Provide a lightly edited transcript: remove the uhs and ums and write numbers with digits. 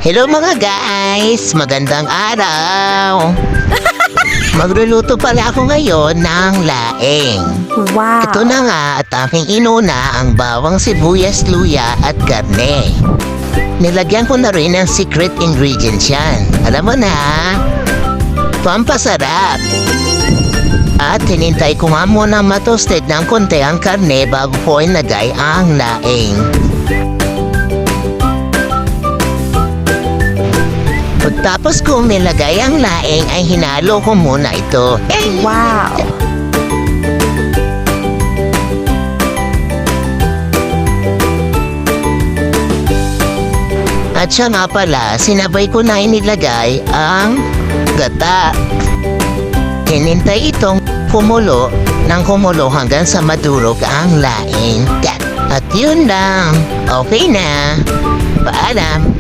Hello mga guys! Magandang araw! Magluluto pala ako ngayon ng laing. Wow! Ito na nga at aking inuna ang bawang sibuyas, luya at karne. Nilagyan ko na rin ng secret ingredients yan. Alam mo na, pampasarap. At hinintay ko nga muna matoasted ng konti ang karne bago ko inagay ang laing. Pagtapos kong nilagay ang laing ay hinalo ko muna ito. Wow! At siya nga pala, sinabay ko na inilagay ang gata. Hinintay itong kumulo ng kumulo hanggang sa madurog ang laing. At yun lang. Okay na. Paalam.